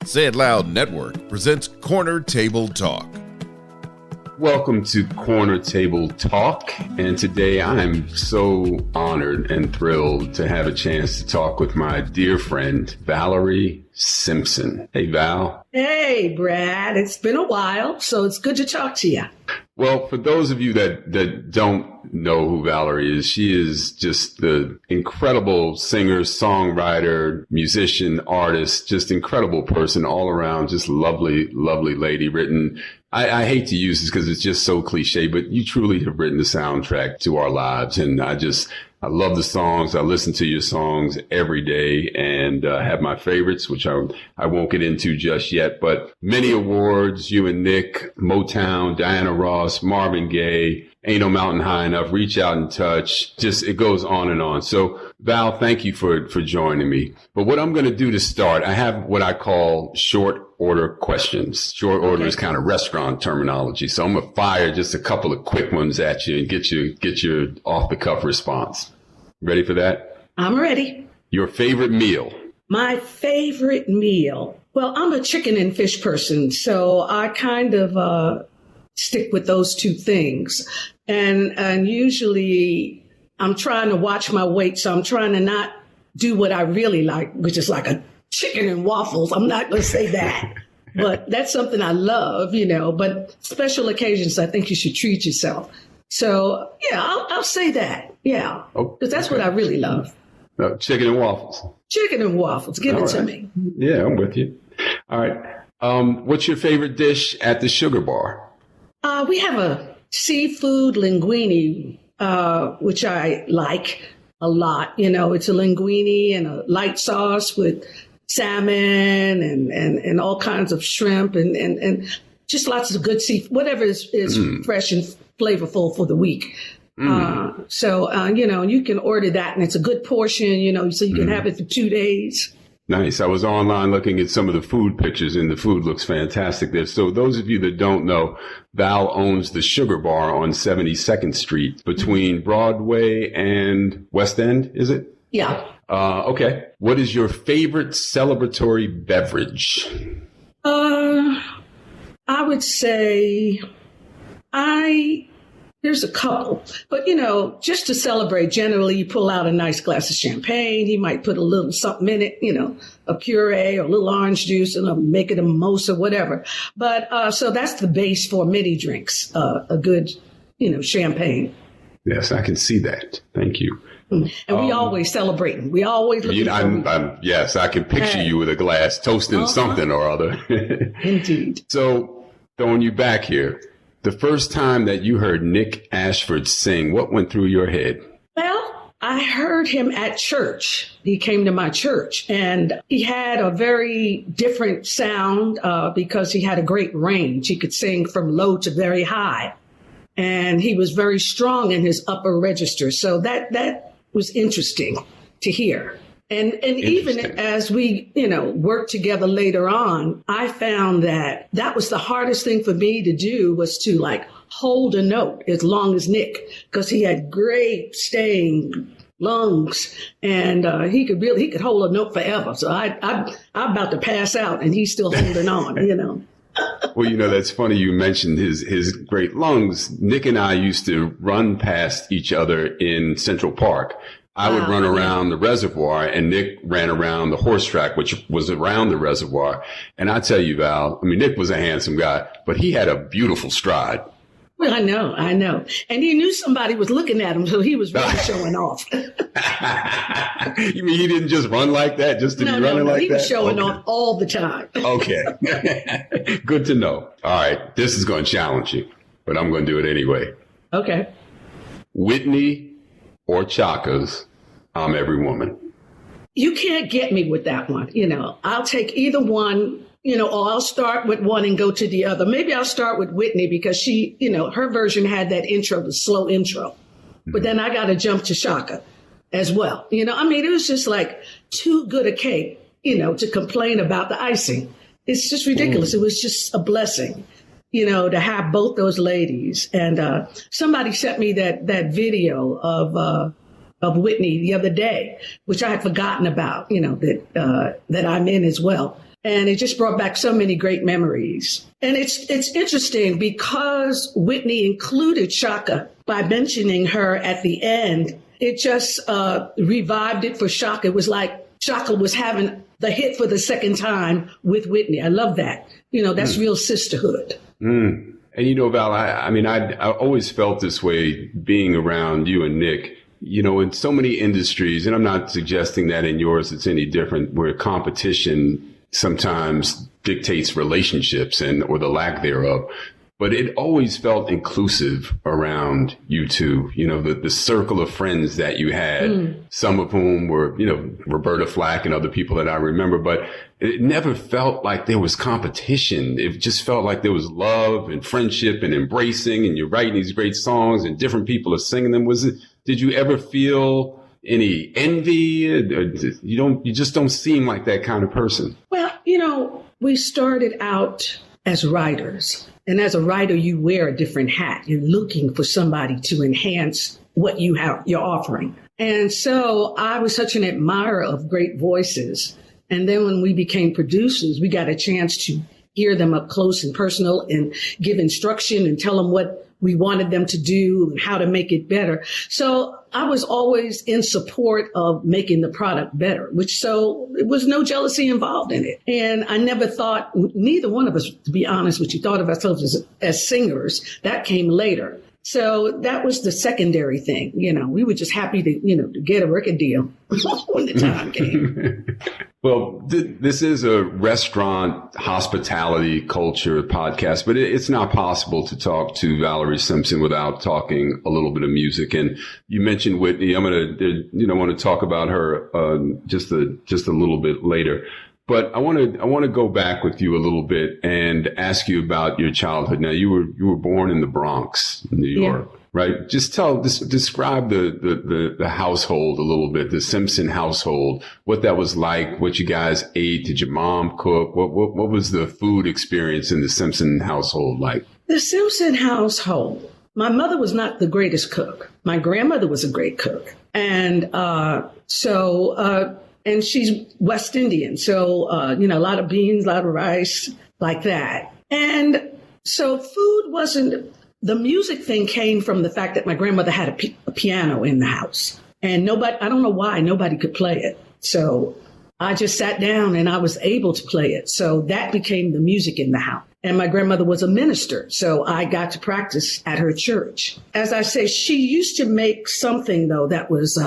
Say It Loud Network presents Corner Table Talk. Welcome to Corner Table Talk, and today I'm so honored and thrilled to have a chance to talk with my dear friend, Valerie Simpson. Hey, Val. Hey, Brad. It's been a while, so it's good to talk to you. Well, for those of you that don't know who Valerie is, she is just the incredible singer, songwriter, musician, artist, just incredible person all around, just lovely, lovely lady. Written, I hate to use this because it's just so cliche, but you truly have written the soundtrack to our lives. And I love the songs. I listen to your songs every day and have my favorites, which I won't get into just yet. But many awards, you and Nick, Motown, Diana Ross, Marvin Gaye, Ain't No Mountain High Enough, Reach Out and Touch. Just it goes on and on. So, Val, thank you for joining me. But what I'm going to do to start, I have what I call short order questions. Short order is kind of restaurant terminology. So I'm going to fire just a couple of quick ones at you and get your off the cuff response. Ready for that? I'm ready. Your favorite meal? My favorite meal. Well, I'm a chicken and fish person, so I kind of stick with those two things. And usually I'm trying to watch my weight, so I'm trying to not do what I really like, which is like a chicken and waffles. I'm not going to say that. But that's something I love, but special occasions, I think you should treat yourself. So, yeah, I'll say that. Yeah, because that's what I really love. Chicken and waffles. Chicken and waffles. Give it to me. Yeah, I'm with you. All right. What's your favorite dish at the Sugar Bar? We have a seafood linguine, which I like a lot. It's a linguine and a light sauce with salmon and all kinds of shrimp and just lots of good seafood, whatever is fresh and flavorful for the week. So you can order that and it's a good portion, so you can have it for 2 days. Nice. I was online looking at some of the food pictures and the food looks fantastic there. So those of you that don't know, Val owns the Sugar Bar on 72nd Street between Broadway and West End, is it? Yeah. Okay. What is your favorite celebratory beverage? I would say there's a couple, but just to celebrate, generally you pull out a nice glass of champagne. You might put a little something in it, a puree or a little orange juice and make it a mimosa, whatever. But, so that's the base for many drinks, a good, champagne. Yes, I can see that. Thank you. And we always celebrating. We always looking yes, I can picture you with a glass toasting something or other. Indeed. So throwing you back here, the first time that you heard Nick Ashford sing, what went through your head? Well, I heard him at church. He came to my church and he had a very different sound because he had a great range. He could sing from low to very high. And he was very strong in his upper register. So that was interesting to hear. And even as we, worked together later on, I found that was the hardest thing for me to do was to hold a note as long as Nick, because he had great staying lungs and he could hold a note forever. So I'm about to pass out and he's still holding on, Well, that's funny. You mentioned his great lungs. Nick and I used to run past each other in Central Park. I would run around the reservoir and Nick ran around the horse track, which was around the reservoir. And I tell you, Val, Nick was a handsome guy, but he had a beautiful stride. Well, I know. And he knew somebody was looking at him, so he was really showing off. You mean he didn't just run like that just to be running like that? He was showing off all the time. Okay. Good to know. All right. This is going to challenge you, but I'm going to do it anyway. Okay. Whitney or Chaka's I'm Every Woman? You can't get me with that one. I'll take either one, or I'll start with one and go to the other. Maybe I'll start with Whitney because she, her version had that intro, the slow intro. But then I got to jump to Chaka as well. It was just too good a cake, to complain about the icing. It's just ridiculous. It was just a blessing, to have both those ladies. And somebody sent me that video of Whitney the other day, which I had forgotten about, that I'm in as well. And it just brought back so many great memories. And it's interesting because Whitney included Chaka by mentioning her at the end. It just revived it for Chaka. It was like Chaka was having the hit for the second time with Whitney. I love that. That's real sisterhood. And Val, I always felt this way being around you and Nick. In so many industries, and I'm not suggesting that in yours it's any different, where competition sometimes dictates relationships or the lack thereof. But it always felt inclusive around you two, the circle of friends that you had, some of whom were, Roberta Flack and other people that I remember, but it never felt like there was competition. It just felt like there was love and friendship and embracing, and you're writing these great songs and different people are singing them. Did you ever feel any envy? You just don't seem like that kind of person. Well, we started out as writers. And as a writer, you wear a different hat. You're looking for somebody to enhance what you're offering. And so I was such an admirer of great voices. And then when we became producers, we got a chance to hear them up close and personal and give instruction and tell them what we wanted them to do and how to make it better. So I was always in support of making the product better, so it was no jealousy involved in it. And I never thought, neither one of us, to be honest with you, thought of ourselves as singers. That came later. So that was the secondary thing. We were just happy to get a record deal when the time came. Well, this is a restaurant hospitality culture podcast, but it's not possible to talk to Valerie Simpson without talking a little bit of music. And you mentioned Whitney. I'm going to, want to talk about her just a little bit later. But I want to go back with you a little bit and ask you about your childhood. Now, you were born in the Bronx, New York, right? Just describe the household a little bit, the Simpson household, what that was like, what you guys ate. Did your mom cook? What was the food experience in the Simpson household like? The Simpson household. My mother was not the greatest cook. My grandmother was a great cook, and and she's West Indian. So, a lot of beans, a lot of rice, like that. And so the music thing came from the fact that my grandmother had a piano in the house. And I don't know why nobody could play it. So I just sat down and I was able to play it. So that became the music in the house. And my grandmother was a minister. So I got to practice at her church. As I say, she used to make something, though, that was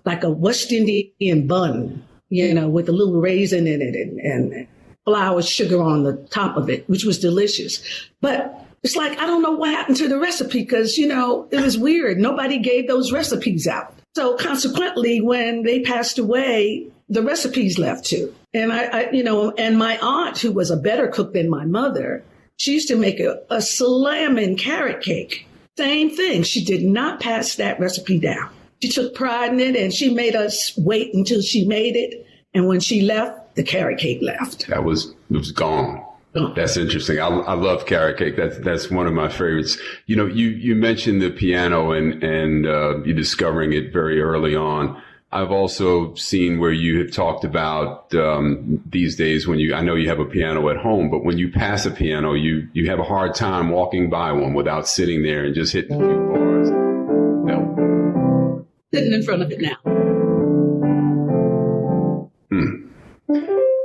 like a West Indian bun, with a little raisin in it and flour sugar on the top of it, which was delicious. But it's like, I don't know what happened to the recipe because, it was weird. Nobody gave those recipes out. So consequently, when they passed away, the recipes left too. And and my aunt, who was a better cook than my mother, she used to make a slamming carrot cake. Same thing. She did not pass that recipe down. She took pride in it, and she made us wait until she made it. And when she left, the carrot cake left. It was gone. Oh. That's interesting. I love carrot cake. That's one of my favorites. You mentioned the piano and you discovering it very early on. I've also seen where you have talked about these days I know you have a piano at home, but when you pass a piano, you have a hard time walking by one without sitting there and just hitting a few bars. No. Sitting in front of it now.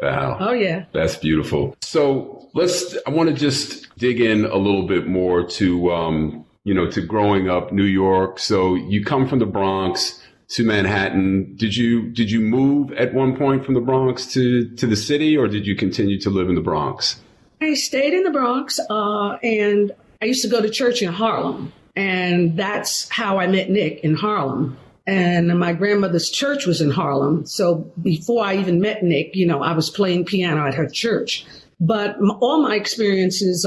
Wow. Oh, yeah. That's beautiful. So I want to just dig in a little bit more to, to growing up New York. So you come from the Bronx to Manhattan. Did you move at one point from the Bronx to the city, or did you continue to live in the Bronx? I stayed in the Bronx, and I used to go to church in Harlem. And that's how I met Nick, in Harlem. And my grandmother's church was in Harlem. So before I even met Nick, I was playing piano at her church. But all my experiences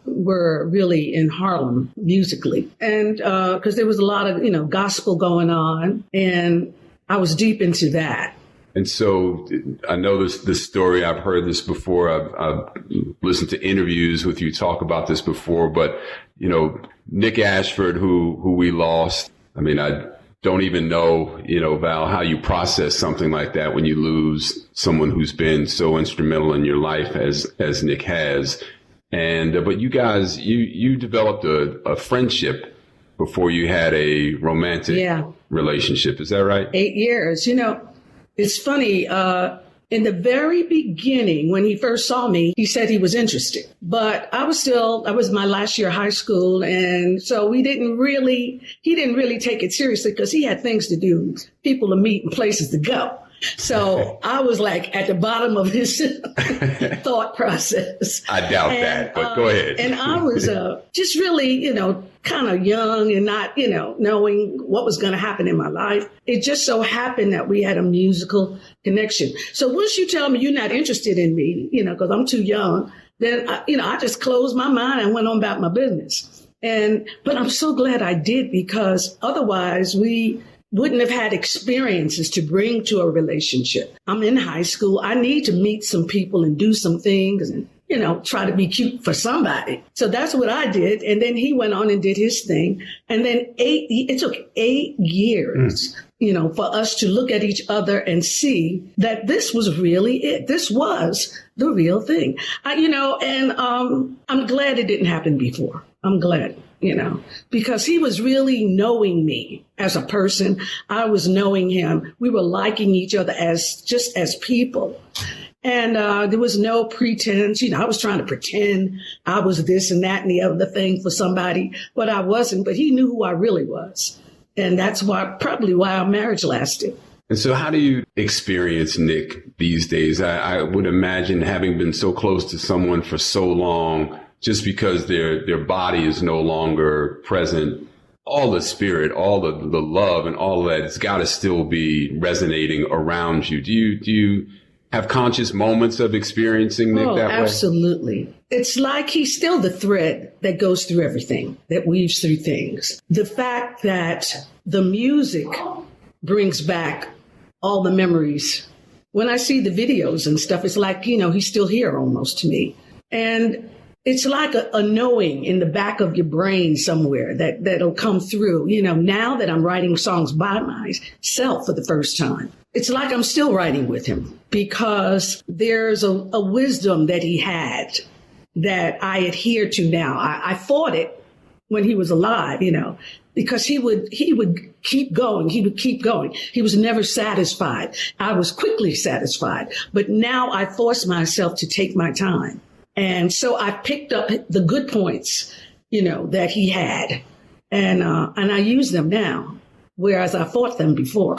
were really in Harlem musically. And because there was a lot of, gospel going on. And I was deep into that. And so I know this story. I've heard this before. I've listened to interviews with you talk about this before. But, Nick Ashford, who we lost, don't even know, Val, how you process something like that when you lose someone who's been so instrumental in your life as Nick has. And, but you guys, you developed a friendship before you had a romantic relationship. Is that right? 8 years. It's funny. In the very beginning, when he first saw me, he said he was interested, but I was my last year of high school. And so he didn't really take it seriously because he had things to do, people to meet and places to go. So I was like at the bottom of his thought process. I doubt that, but go ahead. And I was just really, kind of young and not, knowing what was going to happen in my life. It just so happened that we had a musical connection. So once you tell me you're not interested in me, because I'm too young, then, I just closed my mind and went on about my business. But I'm so glad I did, because otherwise we wouldn't have had experiences to bring to a relationship. I'm in high school. I need to meet some people and do some things and, try to be cute for somebody. So that's what I did. And then he went on and did his thing. And then it took 8 years, for us to look at each other and see that this was really it. This was the real thing. I'm glad it didn't happen before. I'm glad. Because he was really knowing me as a person. I was knowing him. We were liking each other as people. And there was no pretense. I was trying to pretend I was this and that and the other thing for somebody, but I wasn't. But he knew who I really was. And that's probably why our marriage lasted. And so how do you experience Nick these days? I would imagine, having been so close to someone for so long, just because their body is no longer present, all the spirit, all the love and all of that, it's got to still be resonating around you. Do you have conscious moments of experiencing Nick that way? Absolutely. It's like he's still the thread that goes through everything, that weaves through things. The fact that the music brings back all the memories. When I see the videos and stuff, it's like, he's still here almost to me. And it's like a knowing in the back of your brain somewhere that'll come through. Now that I'm writing songs by myself for the first time, it's like I'm still writing with him, because there's a wisdom that he had that I adhere to now. I fought it when he was alive, because he would keep going. He would keep going. He was never satisfied. I was quickly satisfied. But now I force myself to take my time. And so I picked up the good points, that he had, and I use them now, whereas I fought them before.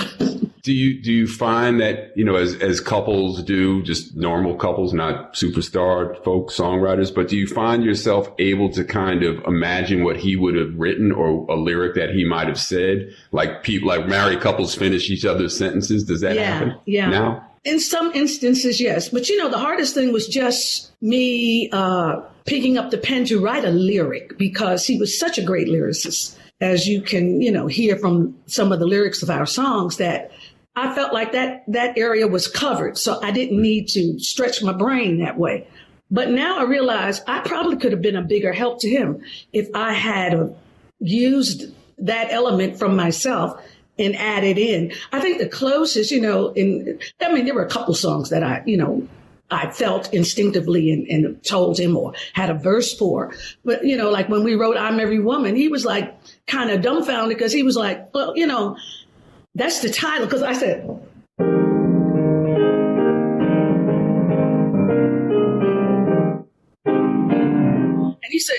Do you find that, as couples do, just normal couples, not superstar folk songwriters, but do you find yourself able to kind of imagine what he would have written or a lyric that he might have said? Like married couples finish each other's sentences. Does that happen now? In some instances, yes. But, the hardest thing was just me picking up the pen to write a lyric, because he was such a great lyricist. As you can, hear from some of the lyrics of our songs, that I felt like that area was covered. So I didn't need to stretch my brain that way. But now I realize I probably could have been a bigger help to him if I had used that element from myself and added in. I think the closest, there were a couple songs that I felt instinctively and told him or had a verse for. But, like when we wrote I'm Every Woman, he was like kind of dumbfounded, because he was like, well, that's the title. Because I said, and he said,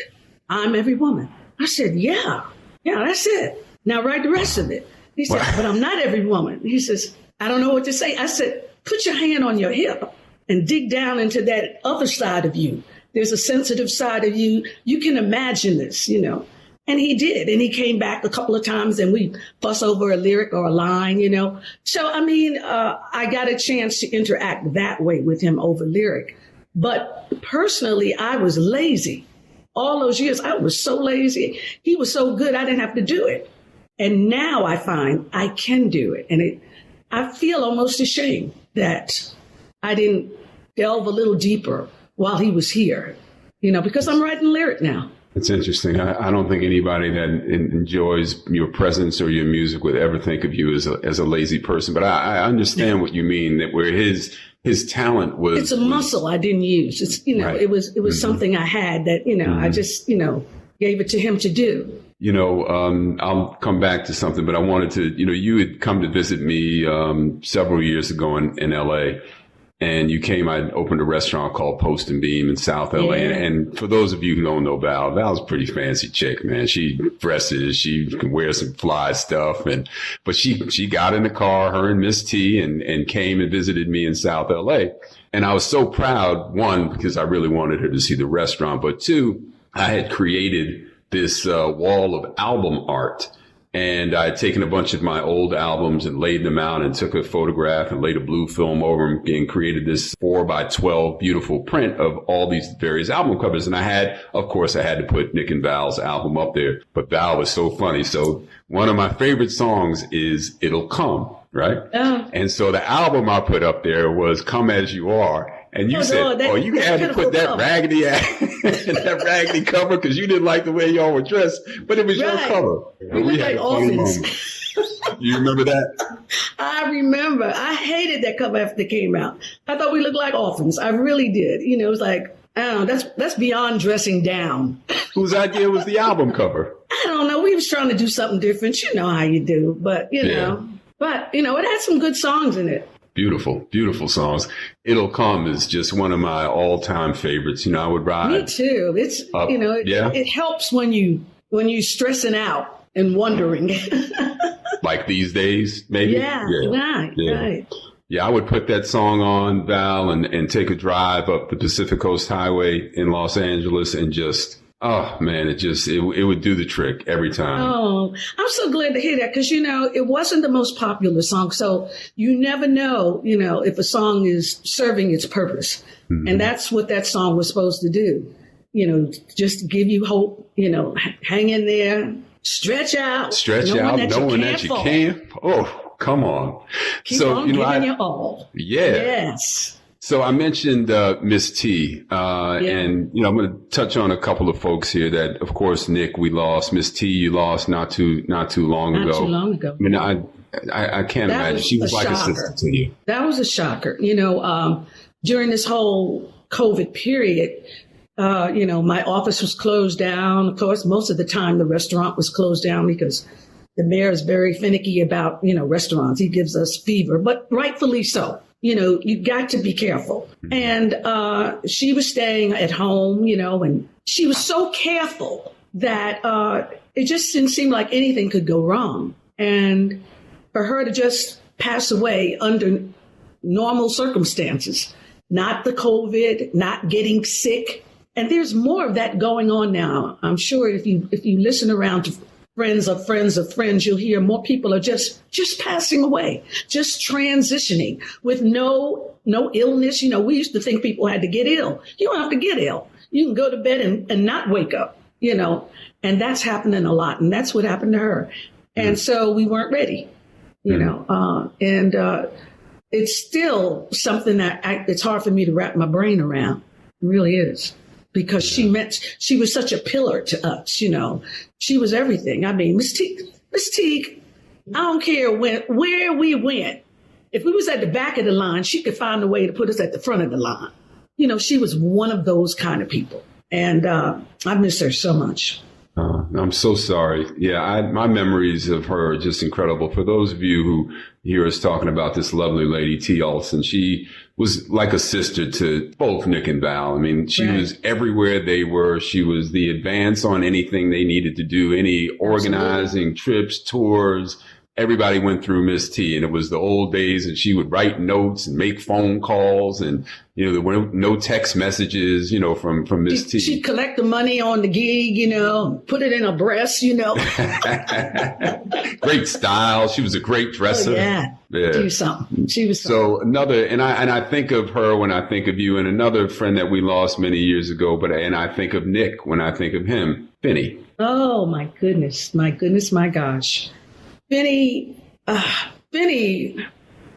I'm Every Woman. I said, yeah, that's it. Now write the rest of it. He said, but I'm not every woman. He says, I don't know what to say. I said, put your hand on your hip and dig down into that other side of you. There's a sensitive side of you. You can imagine this, And he did. And he came back a couple of times and we fuss over a lyric or a line, So, I got a chance to interact that way with him over lyric. But personally, I was lazy. All those years, I was so lazy. He was so good, I didn't have to do it. And now I find I can do it. And I feel almost ashamed that I didn't delve a little deeper while he was here, because I'm writing lyric now. It's interesting. I don't think anybody that enjoys your presence or your music would ever think of you as a lazy person. But I understand what you mean, that where his talent was. It's a muscle I didn't use. It's, Right. it was something I had that, I just, gave it to him to do. I'll come back to something, but I wanted to, you had come to visit me several years ago in LA. And you came, I opened a restaurant called Post and Beam in South LA. Yeah. And for those of you who don't know Val's a pretty fancy chick, man. She dresses, she can wear some fly stuff. But she got in the car, her and Miss T, and came and visited me in South LA. And I was so proud, one, because I really wanted her to see the restaurant, but two, I had created this wall of album art. And I had taken a bunch of my old albums and laid them out and took a photograph and laid a blue film over them and created this 4x12 beautiful print of all these various album covers. And I had to put Nick and Val's album up there. But Val was so funny. So one of my favorite songs is It'll Come, right? Oh. And so the album I put up there was Come As You Are. And you said, you had to put that raggedy cover because you didn't like the way y'all were dressed, but it was your cover. We had like orphans. You remember that? I remember. I hated that cover after it came out. I thought we looked like orphans. I really did. It was like, I don't know, that's beyond dressing down. Whose idea was the album cover? I don't know. We was trying to do something different. You know how you do. But, it had some good songs in it. Beautiful, beautiful songs. It'll Come is just one of my all-time favorites. I would ride. Me too. It's it helps when you stressing out and wondering. Like these days, maybe. Yeah. Right. Yeah, I would put that song on, Val, and take a drive up the Pacific Coast Highway in Los Angeles and just. Oh, man, it would do the trick every time. Oh, I'm so glad to hear that because, it wasn't the most popular song. So you never know, if a song is serving its purpose. Mm-hmm. And that's what that song was supposed to do. Just give you hope, hang in there, stretch out. Knowing that you can. Oh, come on. Keep on giving your all. Yeah. Yes. So I mentioned Miss T, and I'm going to touch on a couple of folks here that, of course, Nick, we lost. Miss T, you lost not too long ago. Not too long ago. I mean, I can't imagine. She was like a sister to you. That was a shocker. During this whole COVID period, my office was closed down. Of course, most of the time the restaurant was closed down because the mayor is very finicky about, restaurants. He gives us fever, but rightfully so. You got to be careful. And she was staying at home, and she was so careful that it just didn't seem like anything could go wrong. And for her to just pass away under normal circumstances, not the COVID, not getting sick. And there's more of that going on now. I'm sure if you listen around to friends of friends of friends, you'll hear more people are just passing away, just transitioning with no illness. We used to think people had to get ill. You don't have to get ill. You can go to bed and not wake up, and that's happening a lot. And that's what happened to her. And so we weren't ready, and it's still something that it's hard for me to wrap my brain around. It really is. Because she was such a pillar to us, She was everything. I mean, Miss Teague, I don't care where we went. If we was at the back of the line, she could find a way to put us at the front of the line. She was one of those kind of people. And I miss her so much. I'm so sorry. Yeah, my memories of her are just incredible. For those of you who hear us talking about this lovely lady, T. Olson, she was like a sister to both Nick and Val. I mean, she was everywhere they were. She was the advance on anything they needed to do, any organizing, trips, tours. Everybody went through Miss T, and it was the old days, and she would write notes and make phone calls, and there were no text messages, from Miss T. She'd collect the money on the gig, put it in her breast, Great style. She was a great dresser. Oh, yeah. Do something. She was so another, and I think of her when I think of you, and another friend that we lost many years ago. And I think of Nick when I think of him, Finney. Oh my goodness, my gosh. Finney,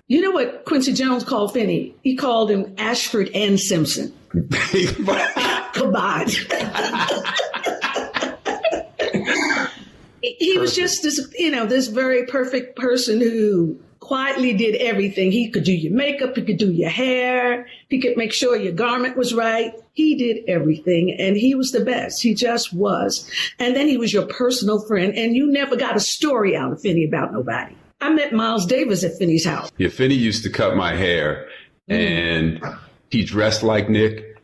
you know what Quincy Jones called Finney? He called him Ashford and Simpson. Combined. he was just this, this very perfect person who quietly did everything. He could do your makeup. He could do your hair. He could make sure your garment was right. He did everything, and he was the best. He just was. And then he was your personal friend, and you never got a story out of Finney about nobody. I met Miles Davis at Finney's house. Yeah, Finney used to cut my hair, and he dressed like Nick.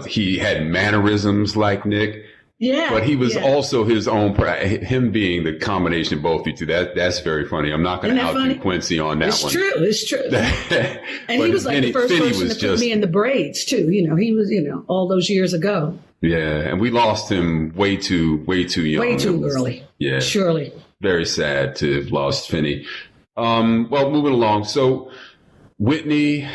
He had mannerisms like Nick. Yeah. But he was also his own, him being the combination of both you two. That's very funny. I'm not going to out you Quincy on that one. It's true. And he was like the first person to put me in the braids too. He was, all those years ago. Yeah. And we lost him way too young. Way too early. Yeah. Surely. Very sad to have lost Finney. Well, moving along. So Whitney,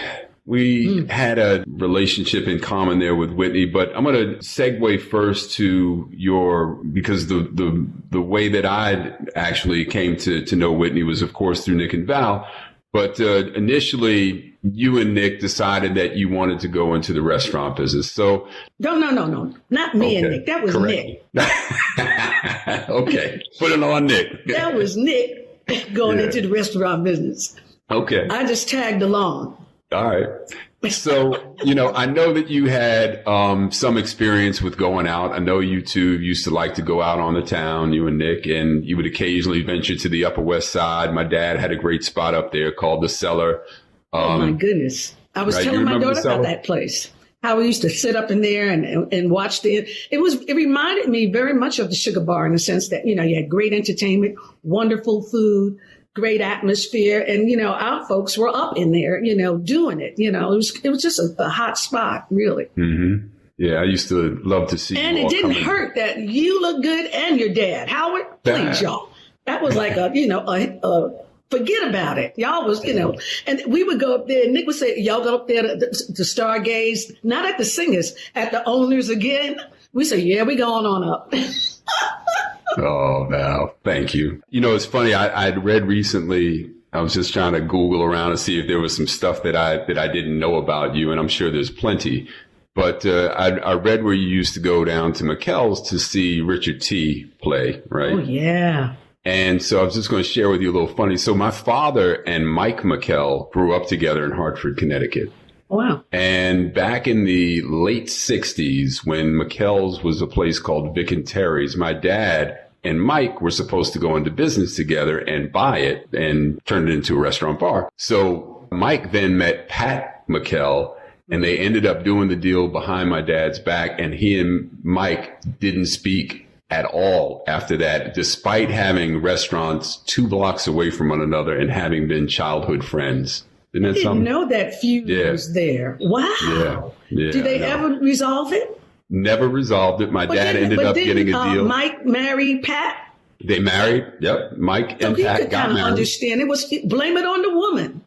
we had a relationship in common there with Whitney, but I'm going to segue first to because the way that I actually came to know Whitney was, of course, through Nick and Val. But initially, you and Nick decided that you wanted to go into the restaurant business. So no, not me and Nick. That was Nick. Okay, put it on Nick. That was Nick going into the restaurant business. Okay, I just tagged along. All right. So, I know that you had some experience with going out. I know you two used to like to go out on the town, you and Nick, and you would occasionally venture to the Upper West Side. My dad had a great spot up there called The Cellar. Oh, my goodness. I was telling my daughter about that place. How we used to sit up in there and watch it reminded me very much of the Sugar Bar in the sense that, you had great entertainment, wonderful food, great atmosphere. And, our folks were up in there, doing it. It was just a hot spot, really. Mm-hmm. Yeah, I used to love to see. And it didn't hurt that you look good and your dad. Howard, please, y'all. That was like forget about it. Y'all was, and we would go up there and Nick would say, y'all go up there to stargaze, not at the singers, at the owners again. We say, yeah, we going on up. Oh, no. Thank you. It's funny. I'd read recently, I was just trying to Google around to see if there was some stuff that I didn't know about you. And I'm sure there's plenty. But I read where you used to go down to McKell's to see Richard T. play, right? Oh, yeah. And so I was just going to share with you a little funny. So my father and Mike McKell grew up together in Hartford, Connecticut. Wow. And back in the late 60s, when McKell's was a place called Vic and Terry's, my dad and Mike were supposed to go into business together and buy it and turn it into a restaurant bar. So Mike then met Pat McKell, and they ended up doing the deal behind my dad's back. And he and Mike didn't speak at all after that, despite having restaurants 2 blocks away from one another and having been childhood friends. Isn't that something? I didn't know that feud was there. Wow. Yeah. Did they ever resolve it? Never resolved it. My dad ended up getting a deal. Mike married Pat? They married. Yep. Mike and Pat got married. Understand. It was blame it on the woman,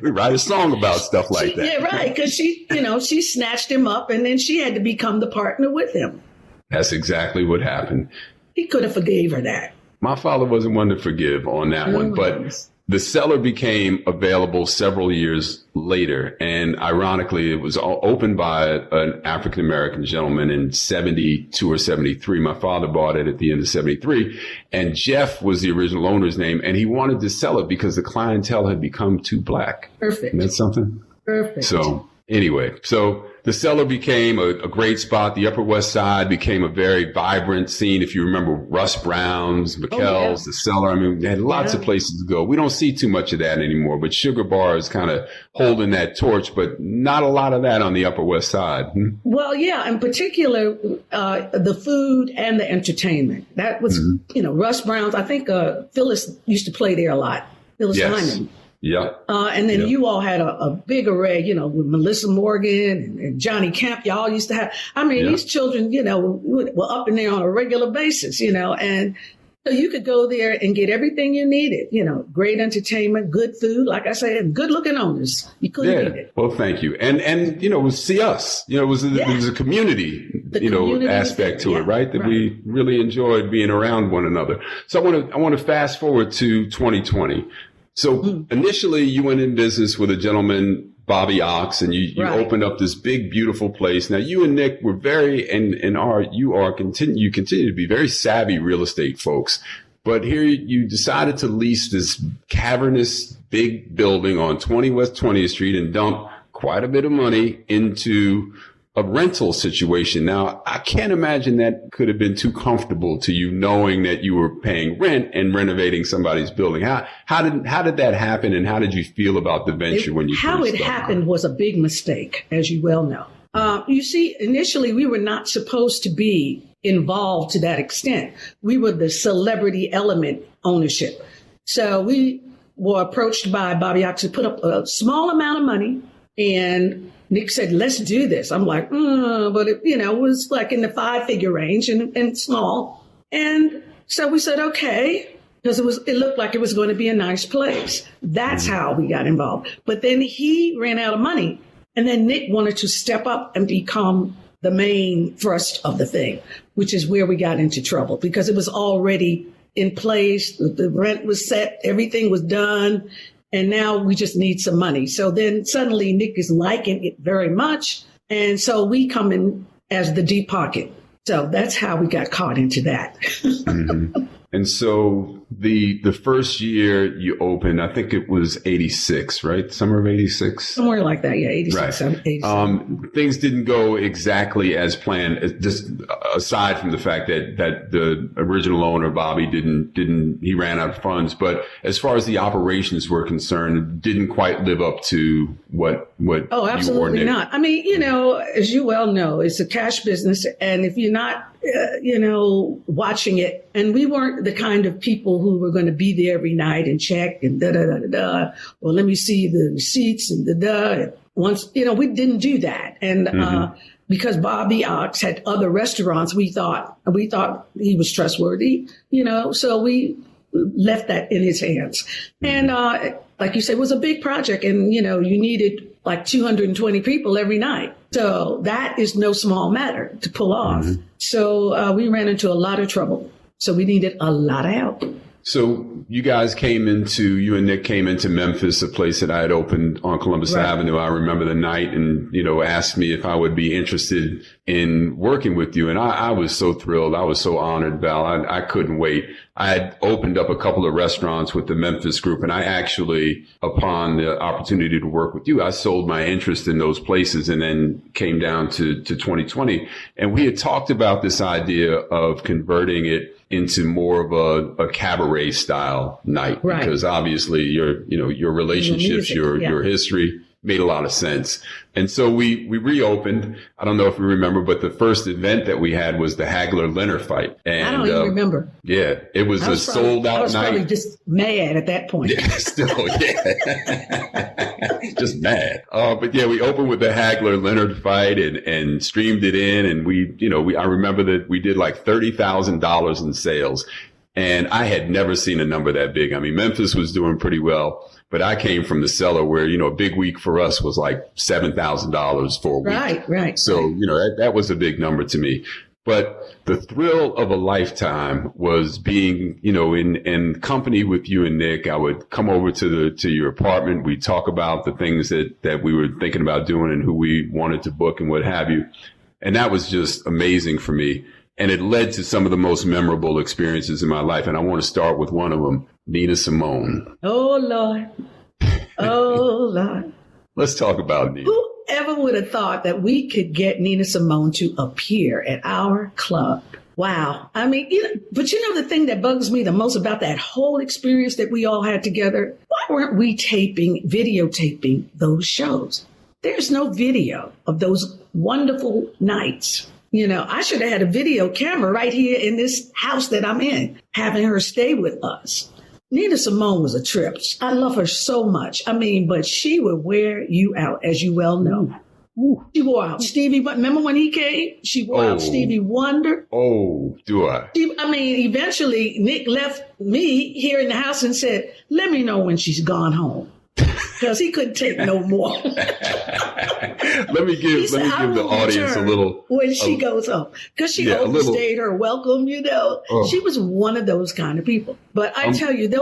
We write a song about stuff like that. Yeah, right. Because she snatched him up and then she had to become the partner with him. That's exactly what happened. He could have forgave her that. My father wasn't one to forgive on that one, but the Cellar became available several years later. And ironically, it was opened by an African-American gentleman in 72 or 73. My father bought it at the end of 73. And Jeff was the original owner's name. And he wanted to sell it because the clientele had become too black. Perfect. Isn't that something? Perfect. So anyway, the Cellar became a great spot. The Upper West Side became a very vibrant scene. If you remember Russ Brown's, McKell's, The Cellar. I mean, they had lots of places to go. We don't see too much of that anymore, but Sugar Bar is kind of holding that torch, but not a lot of that on the Upper West Side. Well, yeah, in particular, the food and the entertainment. That was, Russ Brown's. I think Phyllis used to play there a lot. Phyllis Hyman. Yeah. And then you all had a big array, with Melissa Morgan and Johnny Kemp. Y'all used to have, these children, were up in there on a regular basis, and so you could go there and get everything you needed, great entertainment, good food, like I said, and good looking owners. You couldn't beat it. Well, thank you. And see us, it was a community, aspect to it, right? That we really enjoyed being around one another. So I want to fast forward to 2020. So initially you went in business with a gentleman Bobby Ox, and you Right. opened up this big, beautiful place. Now, you and Nick were you continue to be very savvy real estate folks. But here you decided to lease this cavernous big building on 20 West 20th Street and dump quite a bit of money into a rental situation. Now, I can't imagine that could have been too comfortable to you, knowing that you were paying rent and renovating somebody's building. How did that happen, and how did you feel about the venture when you How first it started? happened was a big mistake, as you well know. You see, initially we were not supposed to be involved to that extent. We were the celebrity element ownership. So we were approached by Bobby Ox to put up a small amount of money, and Nick said, let's do this. I'm like, but it, it was like in the 5-figure range and small. And so we said, okay, because it looked like it was going to be a nice place. That's how we got involved. But then he ran out of money, and then Nick wanted to step up and become the main thrust of the thing, which is where we got into trouble, because it was already in place. The rent was set. Everything was done. And now we just need some money. So then suddenly Nick is liking it very much. And so we come in as the deep pocket. So that's how we got caught into that. And so the first year you opened, I think it was 86, right? Summer of 86? Somewhere like that, yeah, 86, Right. 87. Things didn't go exactly as planned, just aside from the fact that the original owner, Bobby, he ran out of funds. But as far as the operations were concerned, it didn't quite live up to what Oh, absolutely not. I mean, as you well know, it's a cash business. And if you're not, watching it, and we weren't the kind of people who were going to be there every night and check and da-da-da-da-da. Well, let me see the receipts and da-da. Once, we didn't do that. And because Bobby Ox had other restaurants, we thought he was trustworthy, so we left that in his hands. And like you said, it was a big project, and, you needed like 220 people every night. So that is no small matter to pull off. So we ran into a lot of trouble. So we needed a lot of help. So you and Nick came into Memphis, a place that I had opened on Columbus Avenue. I remember the night, and, asked me if I would be interested in working with you. And I was so thrilled. I was so honored, Val. I couldn't wait. I had opened up a couple of restaurants with the Memphis group, and I actually, upon the opportunity to work with you, I sold my interest in those places and then came down to 2020. And we had talked about this idea of converting it into more of a cabaret style night, because obviously your relationships, your history made a lot of sense. And so we reopened. I don't know if you remember, but the first event that we had was the Hagler-Leonard fight. And I don't even remember. Yeah, it was a sold out night. I was probably just mad at that point. Yeah, still, just mad. But yeah, we opened with the Hagler-Leonard fight and streamed it in. And I remember that we did like $30,000 in sales. And I had never seen a number that big. I mean, Memphis was doing pretty well, but I came from the cellar where, a big week for us was like $7,000 for a week. Right. So, that was a big number to me. But the thrill of a lifetime was being, in company with you and Nick. I would come over to your apartment. We'd talk about the things that we were thinking about doing and who we wanted to book and what have you. And that was just amazing for me. And it led to some of the most memorable experiences in my life. And I want to start with one of them, Nina Simone. Oh, Lord. Oh, Lord. Let's talk about Nina. Whoever would have thought that we could get Nina Simone to appear at our club? Wow. I mean, but the thing that bugs me the most about that whole experience that we all had together, why weren't we videotaping those shows? There's no video of those wonderful nights. I should have had a video camera right here in this house that I'm in, having her stay with us. Nina Simone was a trip. I love her so much. I mean, but she would wear you out, as you well know. She wore out Stevie. Remember when he came? She wore out Stevie Wonder. Oh, do I? Eventually, Nick left me here in the house and said, let me know when she's gone home. Because he couldn't take no more. Let me give the audience a little. When she goes home. Because she overstayed her welcome, She was one of those kind of people. But I tell you, it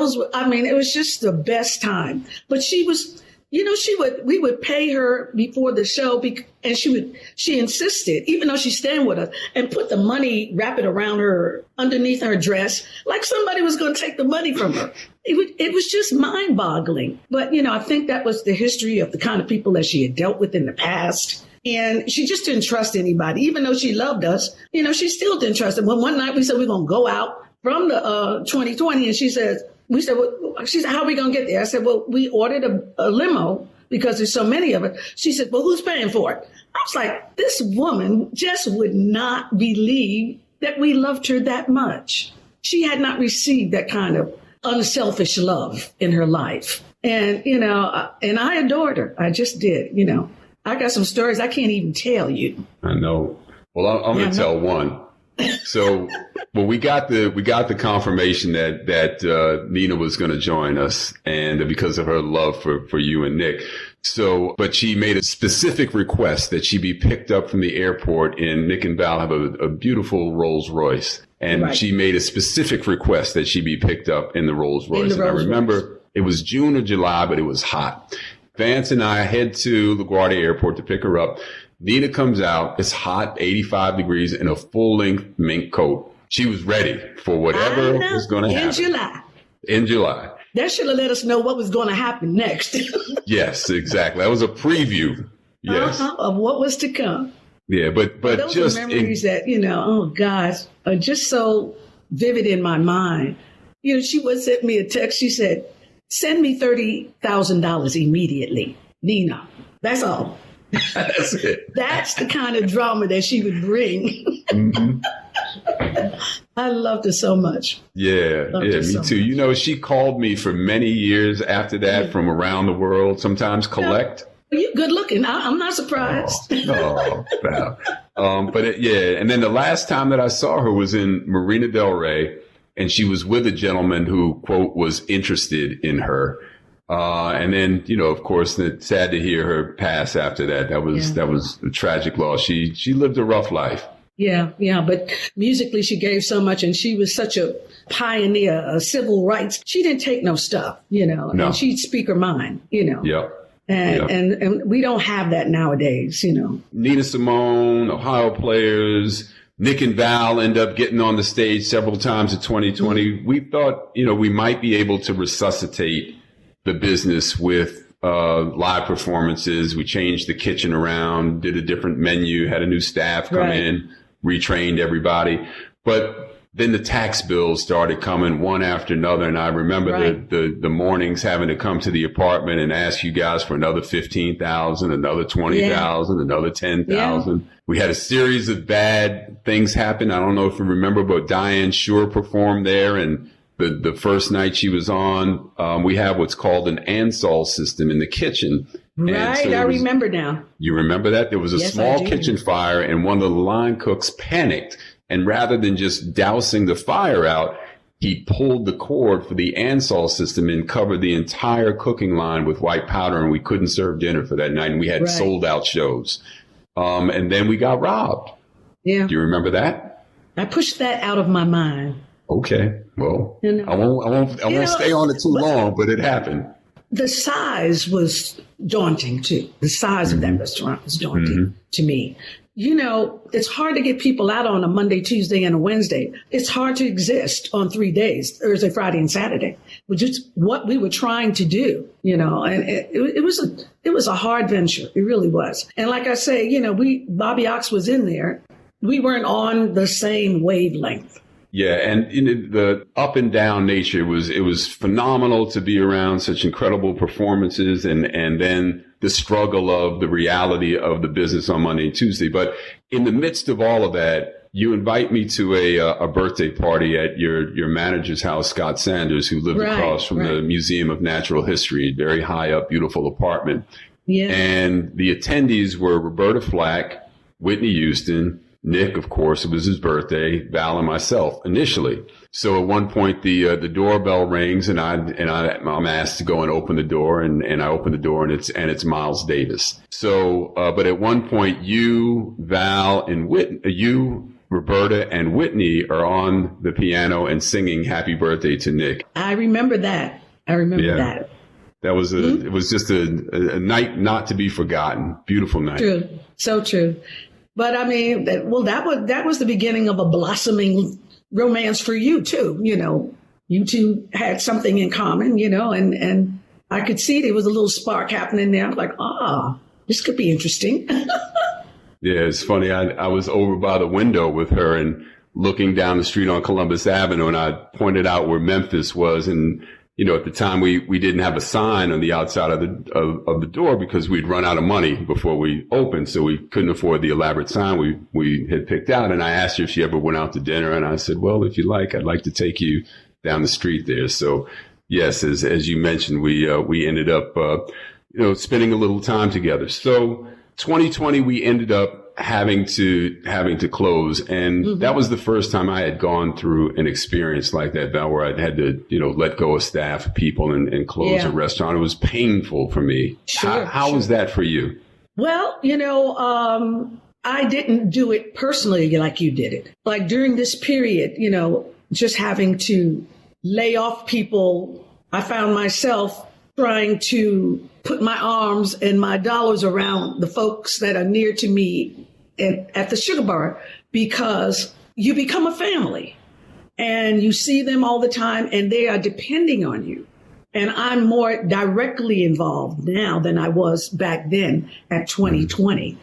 was just the best time. But she was we would pay her before the show, and she insisted, even though she's staying with us, and put the money, wrap it around her, underneath her dress, like somebody was going to take the money from her. It was just mind boggling. But, I think that was the history of the kind of people that she had dealt with in the past. And she just didn't trust anybody, even though she loved us. She still didn't trust them. When one night we said, we're going to go out from the 2020, and she said, how are we going to get there? I said, well, we ordered a limo because there's so many of it. She said, well, who's paying for it? I was like, this woman just would not believe that we loved her that much. She had not received that kind of unselfish love in her life. And, and I adored her. I just did, I got some stories I can't even tell you. I know. Well, I'm going to tell one. So, we got the confirmation that Nina was going to join us, and because of her love for you and Nick. So, but she made a specific request that she be picked up from the airport, and Nick and Val have a beautiful Rolls Royce. And right. She made a specific request that she be picked up in the Rolls Royce. And I remember it was June or July, but it was hot. Vance and I head to LaGuardia Airport to pick her up. Nina comes out. It's hot, 85 degrees, in a full-length mink coat. She was ready for whatever was going to happen. In July. That should have let us know what was going to happen next. Yes, exactly. That was a preview. Yes. Of what was to come. Yeah, but those just are memories that, oh gosh, are just so vivid in my mind. She would send me a text. She said, send me $30,000 immediately. Nina, that's all. That's it. That's the kind of drama that she would bring. Mm-hmm. I loved her so much. Yeah, me so too. Much. She called me for many years after that from around the world, sometimes collect. You're good looking. I'm not surprised. Wow. And then the last time that I saw her was in Marina Del Rey, and she was with a gentleman who, quote, was interested in her. And then, of course, it's sad to hear her pass after that. That was a tragic loss. She lived a rough life. Yeah. But musically, she gave so much, and she was such a pioneer of civil rights. She didn't take no stuff, no. And she'd speak her mind, Yep. And we don't have that nowadays, Nina Simone, Ohio Players, Nick and Val end up getting on the stage several times in 2020. Mm-hmm. We thought, we might be able to resuscitate the business with live performances. We changed the kitchen around, did a different menu, had a new staff come in, retrained everybody. But then the tax bills started coming one after another. And I remember the mornings having to come to the apartment and ask you guys for another $15,000, another $20,000, another $10,000. Yeah. We had a series of bad things happen. I don't know if you remember, but Diane Shure performed there, and the first night she was on, we have what's called an Ansol system in the kitchen. Right, so I remember now. You remember that? There was a small kitchen fire, and one of the line cooks panicked. And rather than just dousing the fire out, he pulled the cord for the Ansol system and covered the entire cooking line with white powder, and we couldn't serve dinner for that night. And we had sold out shows. And then we got robbed. Yeah. Do you remember that? I pushed that out of my mind. Okay. Well, I won't stay on it too long, but it happened. The size was daunting too. The size of that restaurant was daunting to me. It's hard to get people out on a Monday, Tuesday, and a Wednesday. It's hard to exist on 3 days, Thursday, Friday, and Saturday, which is what we were trying to do, and it was a hard venture. It really was. And like I say, Bobby Ox was in there. We weren't on the same wavelength. Yeah, and the up and down nature it was phenomenal to be around such incredible performances, and then the struggle of the reality of the business on Monday and Tuesday. But in the midst of all of that, you invite me to a birthday party at your manager's house, Scott Sanders, who lived across from the Museum of Natural History, very high up, beautiful apartment. Yeah. And the attendees were Roberta Flack, Whitney Houston, Nick, of course, it was his birthday, Val, and myself initially. So at one point, the doorbell rings, and I'm asked to go and open the door, and I open the door, and it's Miles Davis. So, but at one point, you, Val, and Roberta, and Whitney are on the piano and singing "Happy Birthday" to Nick. I remember that. That. That was it was just a night not to be forgotten. Beautiful night. True. So true. But I mean, that was the beginning of a blossoming romance for you too. You two had something in common, and I could see there was a little spark happening there. I'm like, this could be interesting. Yeah, it's funny. I was over by the window with her and looking down the street on Columbus Avenue, and I pointed out where Memphis was. And, at the time we didn't have a sign on the outside of the door because we'd run out of money before we opened. So we couldn't afford the elaborate sign we had picked out. And I asked her if she ever went out to dinner. And I said, well, if you like, I'd like to take you down the street there. So yes, as you mentioned, we ended up, spending a little time together. So 2020, we ended up having to close. And that was the first time I had gone through an experience like that, Val, where I'd had to, let go of staff, people and close a restaurant. It was painful for me. Sure, how was that for you? Well, I didn't do it personally like you did it. Like during this period, just having to lay off people, I found myself trying to put my arms and my dollars around the folks that are near to me at the Sugar Bar, because you become a family and you see them all the time and they are depending on you. And I'm more directly involved now than I was back then at 2020.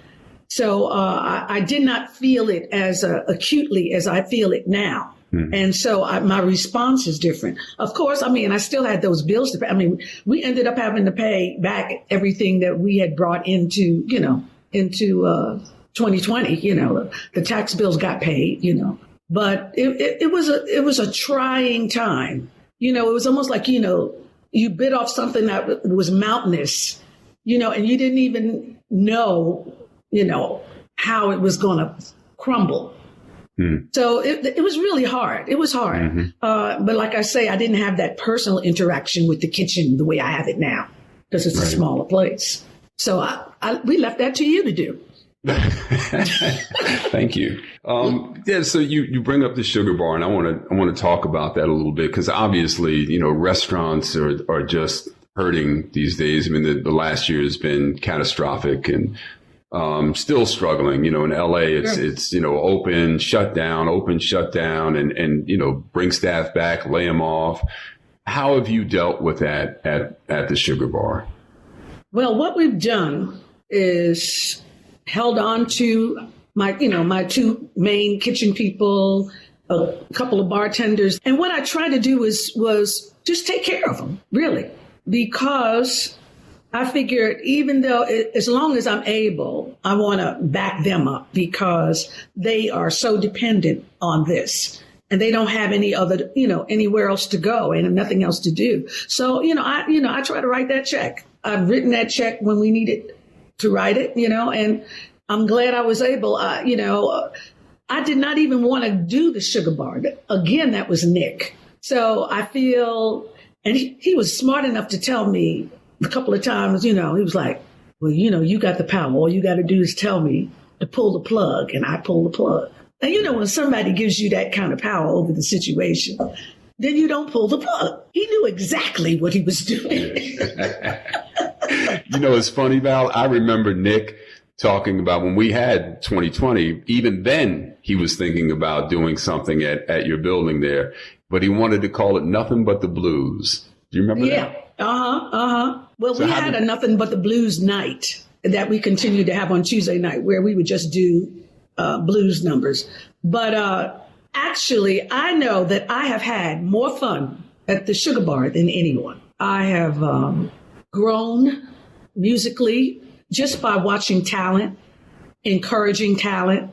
So I did not feel it as acutely as I feel it now. And so my response is different. Of course, I still had those bills to pay. We ended up having to pay back everything that we had brought into 2020. The tax bills got paid, but it was a trying time. It was almost like, you bit off something that was mountainous, and you didn't even know, how it was going to crumble. So it was really hard. It was hard. But like I say, I didn't have that personal interaction with the kitchen the way I have it now, because it's a smaller place. So we left that to you to do. Thank you. So you bring up the Sugar Bar, and I want to talk about that a little bit, because obviously, restaurants are just hurting these days. The last year has been catastrophic, and still struggling. In LA, it's open, shut down, and bring staff back, lay them off. How have you dealt with that at the Sugar Bar? Well, what we've done is held on to my two main kitchen people, a couple of bartenders. And what I tried to do was just take care of them, really, because I figured even though as long as I'm able, I want to back them up, because they are so dependent on this and they don't have any other, anywhere else to go and nothing else to do. So, I try to write that check. I've written that check when we needed to write it, and I'm glad I was able, I did not even want to do the Sugar Bar. Again, that was Nick. So I feel, and he was smart enough to tell me a couple of times, he was like, well, you got the power. All you got to do is tell me to pull the plug, and I pull the plug. And when somebody gives you that kind of power over the situation, then you don't pull the plug. He knew exactly what he was doing. It's funny, Val. I remember Nick talking about when we had 2020, even then he was thinking about doing something at your building there, but he wanted to call it Nothing But the Blues. Do you remember that? Well, so we had a Nothing But the Blues night that we continued to have on Tuesday night, where we would just do blues numbers. But actually, I know that I have had more fun at the Sugar Bar than anyone. I have grown musically just by watching talent, encouraging talent.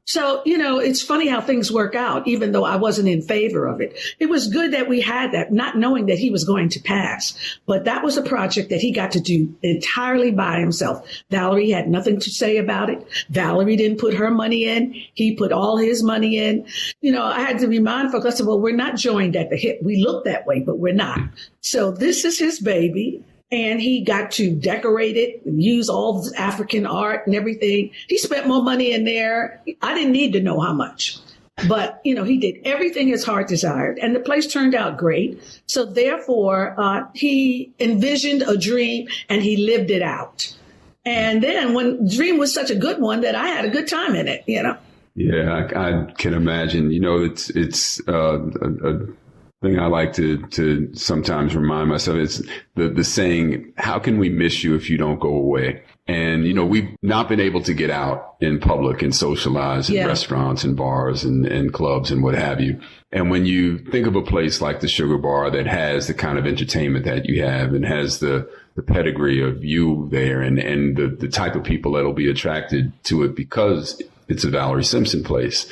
So, it's funny how things work out, even though I wasn't in favor of it. It was good that we had that, not knowing that he was going to pass. But that was a project that he got to do entirely by himself. Valerie had nothing to say about it. Valerie didn't put her money in. He put all his money in. I had to remind folks, I said, well, we're not joined at the hip. We look that way, but we're not. So this is his baby. And he got to decorate it and use all the African art and everything. He spent more money in there. I didn't need to know how much. But, he did everything his heart desired, and the place turned out great. So therefore, he envisioned a dream and he lived it out. And then when the dream was such a good one that I had a good time in it, Yeah, I can imagine. It's a thing I like to sometimes remind myself. It's the saying, how can we miss you if you don't go away? And, we've not been able to get out in public and socialize in restaurants and bars and clubs and what have you. And when you think of a place like the Sugar Bar that has the kind of entertainment that you have and has the pedigree of you there and the type of people that'll be attracted to it because it's a Valerie Simpson place,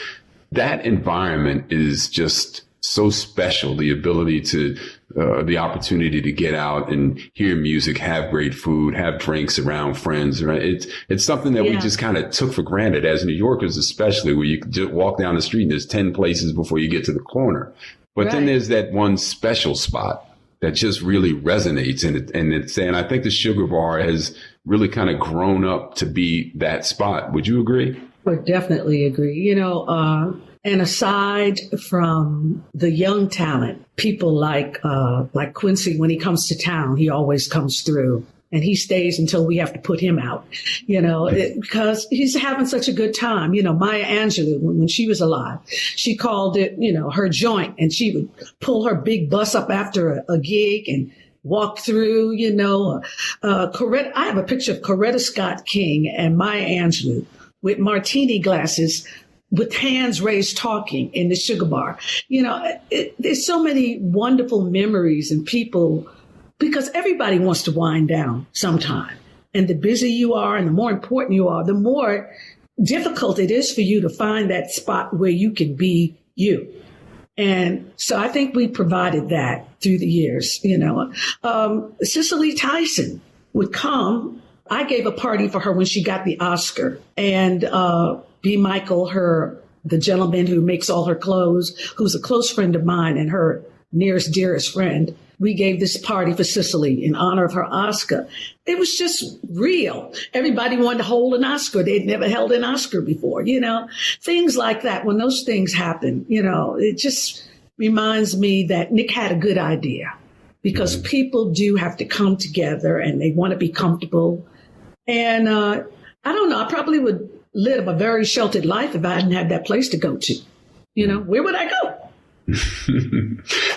that environment is just so special. The ability to, the opportunity to get out and hear music, have great food, have drinks around friends, right? It's something that we just kind of took for granted as New Yorkers, especially, where you could just walk down the street and there's 10 places before you get to the corner. But then there's that one special spot that just really resonates. And I think the Sugar Bar has really kind of grown up to be that spot. Would you agree? I would definitely agree. And aside from the young talent, people like Quincy, when he comes to town, he always comes through and he stays until we have to put him out, because he's having such a good time. Maya Angelou, when she was alive, she called it, her joint, and she would pull her big bus up after a gig and walk through, Coretta. I have a picture of Coretta Scott King and Maya Angelou with martini glasses, with hands raised, talking in the Sugar Bar. There's so many wonderful memories and people, because everybody wants to wind down sometime. And the busier you are and the more important you are, the more difficult it is for you to find that spot where you can be you. And so I think we provided that through the years. Cicely Tyson would come. I gave a party for her when she got the Oscar, and B. Michael, the gentleman who makes all her clothes, who's a close friend of mine and her nearest, dearest friend, we gave this party for Cicely in honor of her Oscar. It was just real. Everybody wanted to hold an Oscar. They'd never held an Oscar before, things like that. When those things happen, it just reminds me that Nick had a good idea, because people do have to come together and they want to be comfortable. And I don't know, I probably would live a very sheltered life if I hadn't had that place to go to. Where would I go?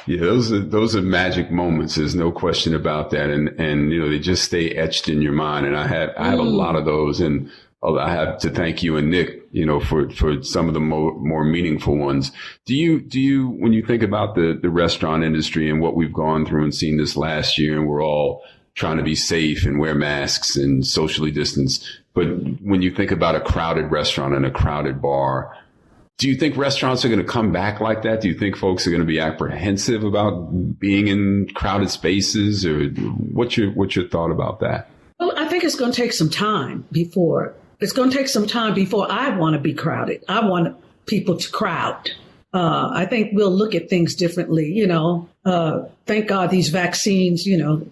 Yeah, those are magic moments. There's no question about that. And they just stay etched in your mind. And I have a lot of those, and I have to thank you and Nick, for some of the more meaningful ones. Do you, when you think about the restaurant industry and what we've gone through and seen this last year, and we're all trying to be safe and wear masks and socially distance, but when you think about a crowded restaurant and a crowded bar, do you think restaurants are going to come back like that? Do you think folks are going to be apprehensive about being in crowded spaces, or what's your thought about that? Well, I think it's going to take some time before I want to be crowded. I want people to crowd. I think we'll look at things differently. Thank God these vaccines,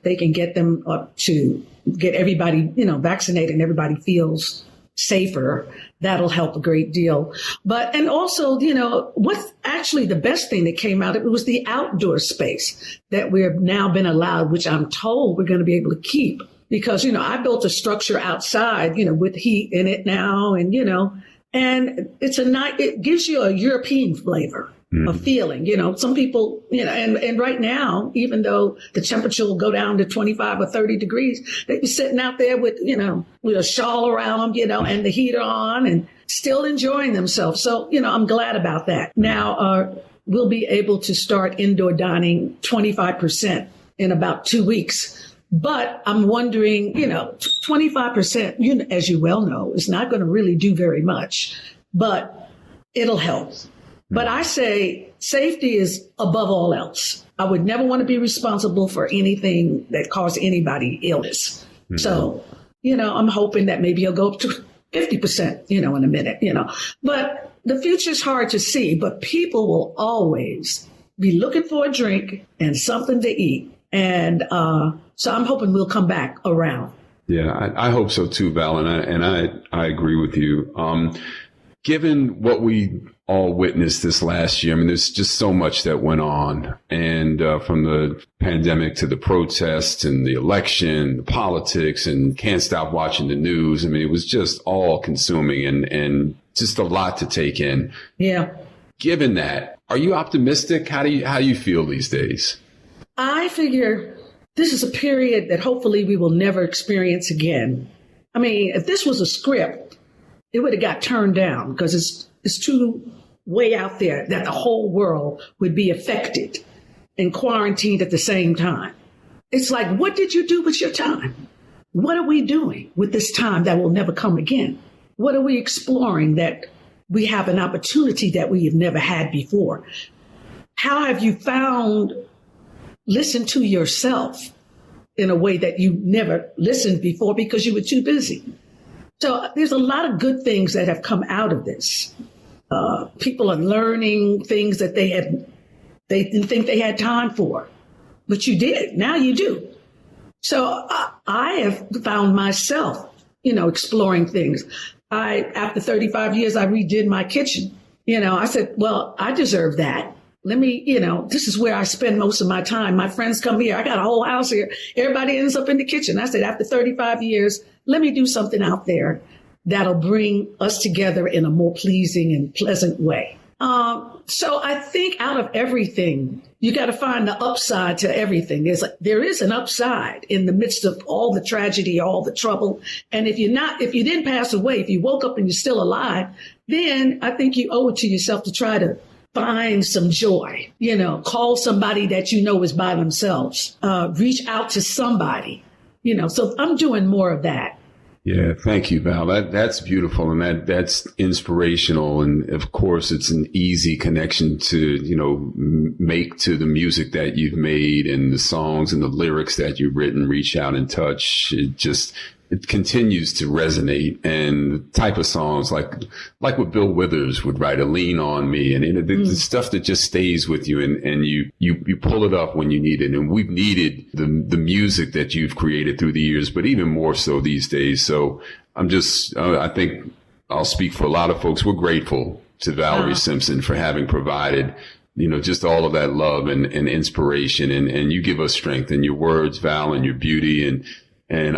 they can get them up to get everybody, vaccinated, and everybody feels safer. That'll help a great deal. And also, what's actually the best thing that came out of it was the outdoor space that we've now been allowed, which I'm told we're going to be able to keep, because, I built a structure outside, with heat in it now, and, and it gives you a European flavor. A feeling, some people, and right now, even though the temperature will go down to 25 or 30 degrees, they be sitting out there with a shawl around them, and the heater on, and still enjoying themselves. So, I'm glad about that. Now, we'll be able to start indoor dining 25% in about 2 weeks. But I'm wondering, 25%, as you well know, is not going to really do very much, but it'll help. But I say safety is above all else. I would never want to be responsible for anything that caused anybody illness. Mm-hmm. So, I'm hoping that maybe it'll go up to 50%, in a minute, But the future's hard to see, but people will always be looking for a drink and something to eat. And so I'm hoping we'll come back around. Yeah, I hope so too, Val. And I agree with you. Given what we all witnessed this last year, I mean, there's just so much that went on. And from the pandemic to the protests and the election, the politics, and can't stop watching the news. I mean, it was just all consuming and just a lot to take in. Yeah. Given that, are you optimistic? How do you feel these days? I figure this is a period that hopefully we will never experience again. I mean, if this was a script, it would have got turned down because it's too way out there that the whole world would be affected and quarantined at the same time. It's like, what did you do with your time? What are we doing with this time that will never come again? What are we exploring that we have an opportunity that we have never had before? How have you listened to yourself in a way that you never listened before because you were too busy? So there's a lot of good things that have come out of this. People are learning things that they didn't think they had time for, but you did. Now you do. So I have found myself, exploring things. After 35 years, I redid my kitchen. I said, well, I deserve that. Let me, this is where I spend most of my time. My friends come here. I got a whole house here. Everybody ends up in the kitchen. I said, after 35 years, let me do something out there that'll bring us together in a more pleasing and pleasant way. So I think out of everything, you got to find the upside to everything. There is an upside in the midst of all the tragedy, all the trouble. And if you didn't pass away, if you woke up and you're still alive, then I think you owe it to yourself to try to find some joy, call somebody that is by themselves, reach out to somebody, so I'm doing more of that. Yeah, thank you, Val. That's beautiful, and that's inspirational. And of course, it's an easy connection to make to the music that you've made and the songs and the lyrics that you've written. Reach out and touch. It continues to resonate, and the type of songs like what Bill Withers would write, a Lean on Me, and the stuff that just stays with you, and you pull it up when you need it. And we've needed the music that you've created through the years, but even more so these days. So I think I'll speak for a lot of folks. We're grateful to Valerie Simpson for having provided just all of that love and inspiration, and you give us strength in your words, Val, and your beauty, and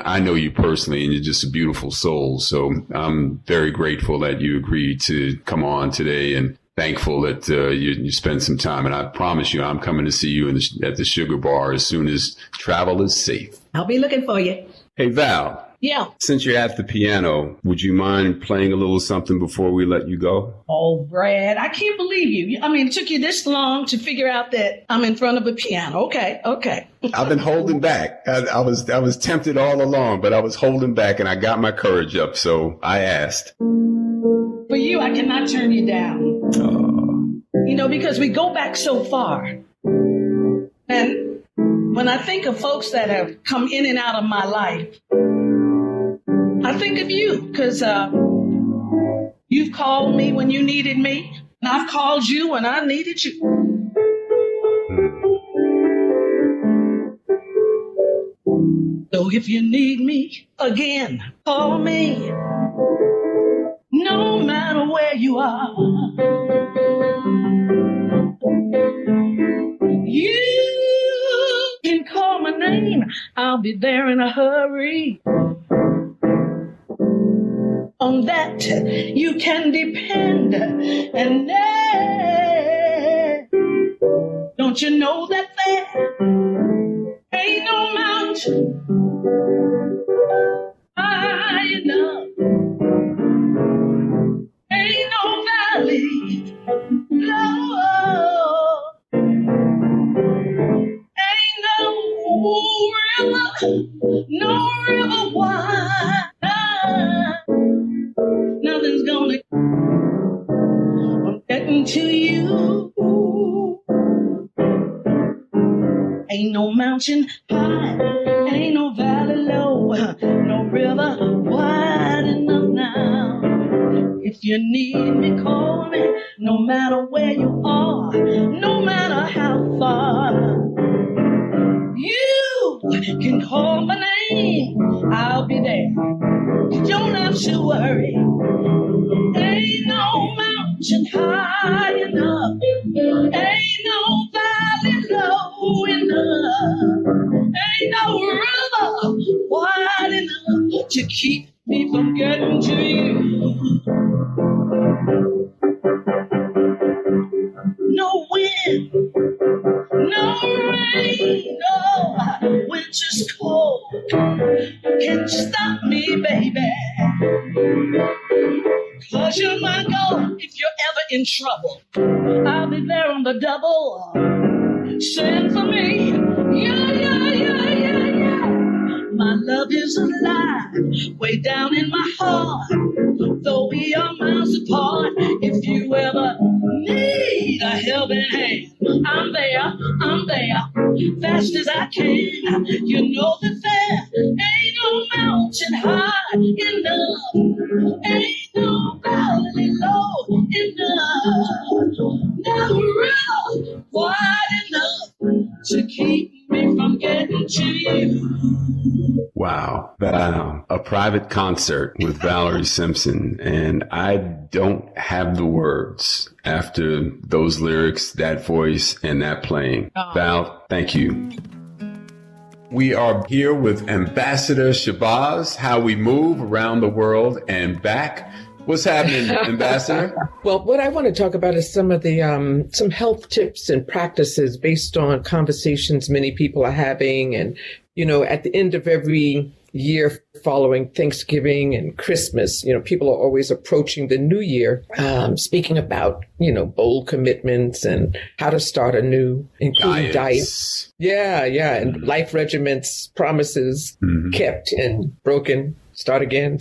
I know you personally, and you're just a beautiful soul. So I'm very grateful that you agreed to come on today, and thankful that you spent some time. And I promise you, I'm coming to see you at the Sugar Bar as soon as travel is safe. I'll be looking for you. Hey, Val. Yeah. Since you're at the piano, would you mind playing a little something before we let you go? Oh, Brad, I can't believe you. I mean, it took you this long to figure out that I'm in front of a piano. Okay. I've been holding back. I was tempted all along, but I was holding back, and I got my courage up, so I asked. For you, I cannot turn you down. Because we go back so far. And when I think of folks that have come in and out of my life, I think of you because you've called me when you needed me, and I've called you when I needed you. So if you need me again, call me, no matter where you are. You can call my name, I'll be there in a hurry. On that you can depend, and don't you know that there ain't no mountain high enough, ain't no valley low, ain't no river wide. Nothing's gonna get into you. Ain't no mountain high, ain't no valley low, no river wide enough now. If you need me, call me, no matter where you are, no matter how far. You can call my name, I'll be there. You don't have to worry. Ain't no mountain high enough. Ain't no valley low enough. Ain't no river wide enough to keep me from getting to you. No wind, no rain, no winter's cold can stop me, baby. 'Cause you're my goal. If you're ever in trouble, I'll be there on the double. Send for me. Yeah, yeah, yeah, yeah, yeah. My love is alive, way down in my heart. Though we are miles apart, if you ever need a helping hand, I'm there, fast as I can. You know that there ain't no mountain high enough, ain't no valley low enough, no river wide enough to keep me from getting to you. Wow. A private concert with Valerie Simpson. And I don't have the words after those lyrics, that voice, and that playing. Oh. Val, thank you. We are here with Ambassador Shabazz, how we move around the world and back. What's happening, Ambassador? Well, what I want to talk about is some of the some health tips and practices based on conversations many people are having. And, you know, at the end of every year following Thanksgiving and Christmas, you know, people are always approaching the new year, speaking about, you know, bold commitments and how to start anew, including diets. Yeah. And life regiments, promises kept and broken. Start again.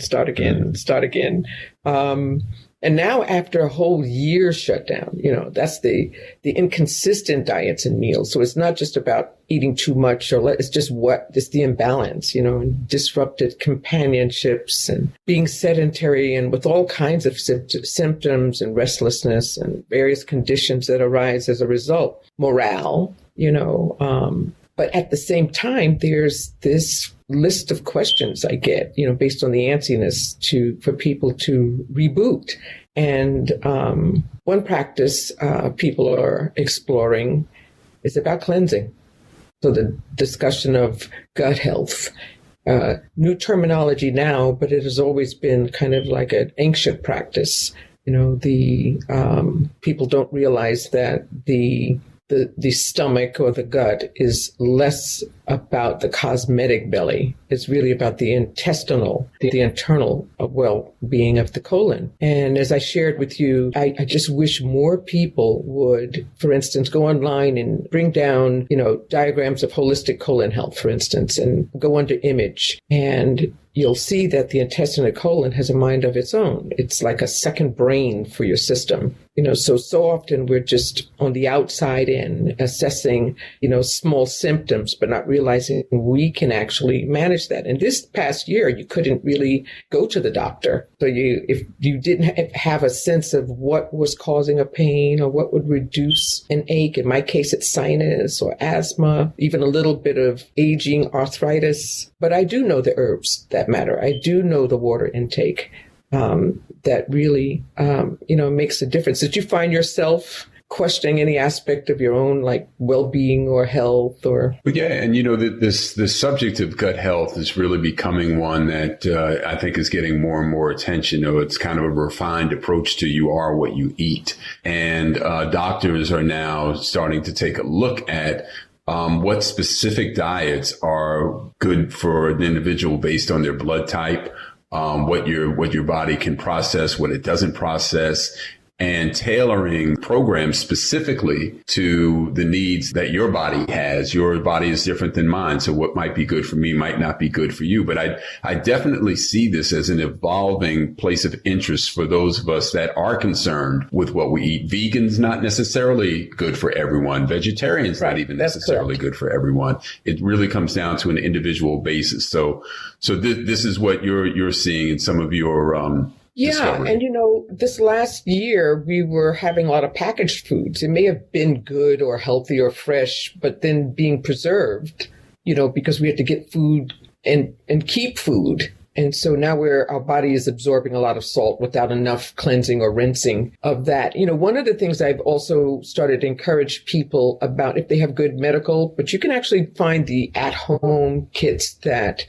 And now after a whole year shutdown, you know, that's the inconsistent diets and meals. So it's not just about eating too much it's just the imbalance, you know, and disrupted companionships and being sedentary and with all kinds of symptoms and restlessness and various conditions that arise as a result. Morale, you know, but at the same time, there's this list of questions I get, you know, based on the antsiness for people to reboot. And one practice people are exploring is about cleansing. So the discussion of gut health, new terminology now, but it has always been kind of like an ancient practice. You know, the people don't realize that the stomach or the gut is less about the cosmetic belly. It's really about the intestinal, the internal well-being of the colon. And as I shared with you, I just wish more people would, for instance, go online and bring down, you know, diagrams of holistic colon health, for instance, and go under image. And you'll see that the intestine and colon has a mind of its own. It's like a second brain for your system. You know, so often we're just on the outside in assessing, you know, small symptoms, but not realizing we can actually manage that. And this past year, you couldn't really go to the doctor. So if you didn't have a sense of what was causing a pain or what would reduce an ache, in my case, it's sinus or asthma, even a little bit of aging arthritis. But I do know the herbs that matter. I do know the water intake that really, you know, makes a difference. Did you find yourself questioning any aspect of your own, like, well-being or health or? But yeah, and you know, this subject of gut health is really becoming one that I think is getting more and more attention. You know, it's kind of a refined approach to you are what you eat. And doctors are now starting to take a look at what specific diets are good for an individual based on their blood type, what your body can process, what it doesn't process, and tailoring programs specifically to the needs that your body has. Your body is different than mine. So what might be good for me might not be good for you. But I definitely see this as an evolving place of interest for those of us that are concerned with what we eat. Vegans, not necessarily good for everyone. Vegetarians, not even necessarily good for everyone. It really comes down to an individual basis. So this is what you're seeing in some of your, yeah. And, you know, this last year, we were having a lot of packaged foods. It may have been good or healthy or fresh, but then being preserved, you know, because we had to get food and keep food. And so now our body is absorbing a lot of salt without enough cleansing or rinsing of that. One of the things I've also started to encourage people about, if they have good medical, but you can actually find the at-home kits that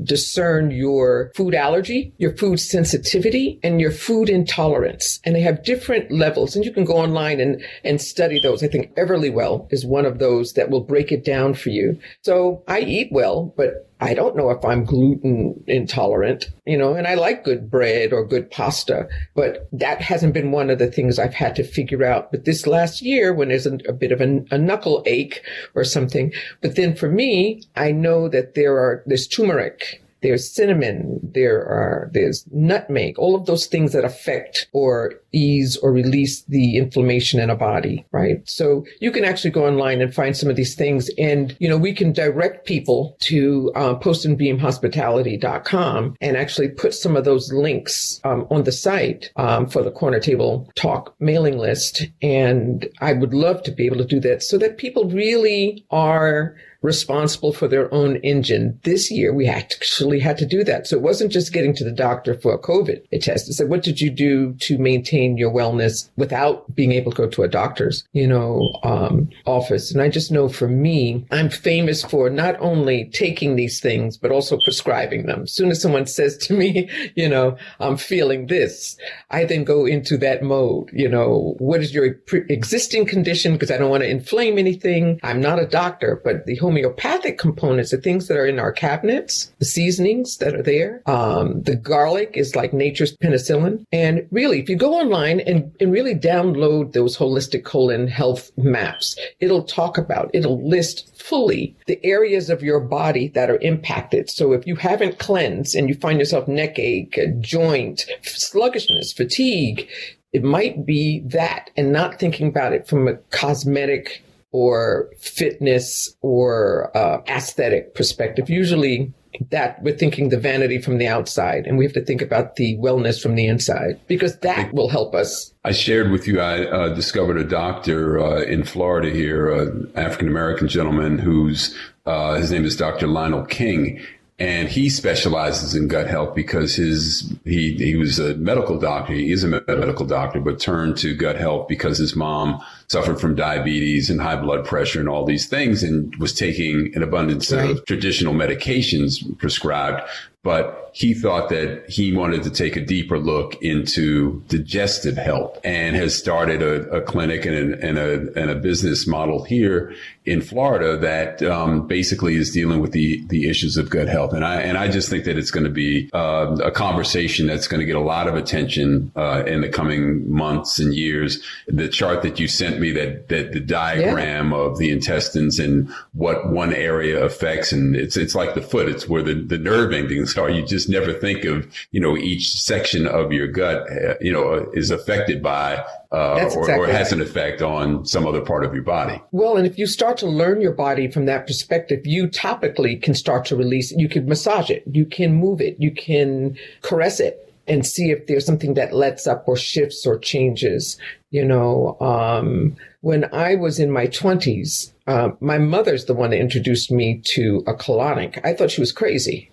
discern your food allergy, your food sensitivity, and your food intolerance. And they have different levels, and you can go online and study those. I think Everlywell is one of those that will break it down for you. So I eat well, but I don't know if I'm gluten intolerant, and I like good bread or good pasta, but that hasn't been one of the things I've had to figure out. But this last year, when there's a bit of a knuckle ache or something, but then for me, I know that there's turmeric, there's cinnamon, there's nutmeg, all of those things that affect or ease or release the inflammation in a body, right? So you can actually go online and find some of these things. And, we can direct people to postandbeamhospitality.com and actually put some of those links on the site for the Corner Table Talk mailing list. And I would love to be able to do that so that people really are responsible for their own engine. This year, we actually had to do that. So it wasn't just getting to the doctor for a COVID test. It said, what did you do to maintain your wellness without being able to go to a doctor's, office? And I just know for me, I'm famous for not only taking these things, but also prescribing them. As soon as someone says to me, I'm feeling this, I then go into that mode. What is your existing condition? Because I don't want to inflame anything. I'm not a doctor, but the homeopathic components, the things that are in our cabinets, the seasonings that are there, the garlic is like nature's penicillin. And really, if you go online and really download those holistic colon health maps, it'll list fully the areas of your body that are impacted. So if you haven't cleansed and you find yourself neck ache, joint, sluggishness, fatigue, it might be that, and not thinking about it from a cosmetic or fitness or aesthetic perspective. Usually that we're thinking the vanity from the outside, and we have to think about the wellness from the inside, because that will help us. I shared with you, I discovered a doctor in Florida here, an African-American gentleman whose his name is Dr. Lionel King. And he specializes in gut health because he was a medical doctor. He is a medical doctor, but turned to gut health because his mom suffered from diabetes and high blood pressure and all these things, and was taking an abundance of traditional medications prescribed. But he thought that he wanted to take a deeper look into digestive health, and has started a clinic and a business model here in Florida that basically is dealing with the issues of gut health. And I just think that it's going to be a conversation that's going to get a lot of attention in the coming months and years. The chart that you sent me, that the diagram of the intestines and what one area affects, and it's like the foot. It's where the nerve endings are. You just never think of, each section of your gut, is affected by or has an effect on some other part of your body. Well, and if you start to learn your body from that perspective, you topically can start to release it. You can massage it. You can move it. You can caress it and see if there's something that lets up or shifts or changes. When I was in my 20s, my mother's the one that introduced me to a colonic. I thought she was crazy.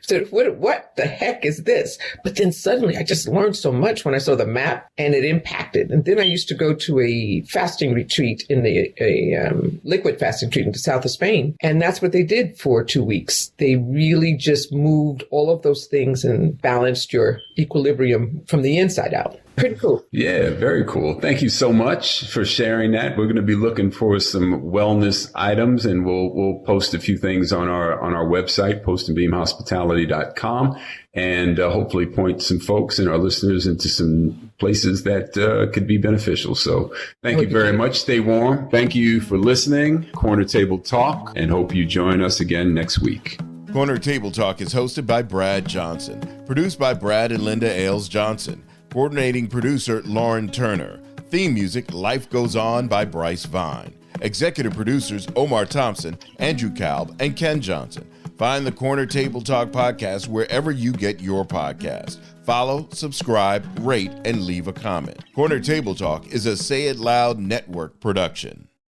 So what the heck is this? But then suddenly I just learned so much when I saw the map, and it impacted. And then I used to go to a fasting retreat liquid fasting retreat in the south of Spain. And that's what they did for 2 weeks. They really just moved all of those things and balanced your equilibrium from the inside out. Pretty cool. Yeah, very cool. Thank you so much for sharing that. We're going to be looking for some wellness items, and we'll post a few things on our website, postandbeamhospitality.com, and hopefully point some folks and our listeners into some places that could be beneficial. So thank you very much. Stay warm. Thank you for listening. Corner Table Talk, and hope you join us again next week. Corner Table Talk is hosted by Brad Johnson, produced by Brad and Linda Ailes Johnson. Coordinating producer, Lauren Turner. Theme music, Life Goes On by Bryce Vine. Executive producers, Omar Thompson, Andrew Kalb, and Ken Johnson. Find the Corner Table Talk podcast wherever you get your podcast. Follow, subscribe, rate, and leave a comment. Corner Table Talk is a Say It Loud Network production.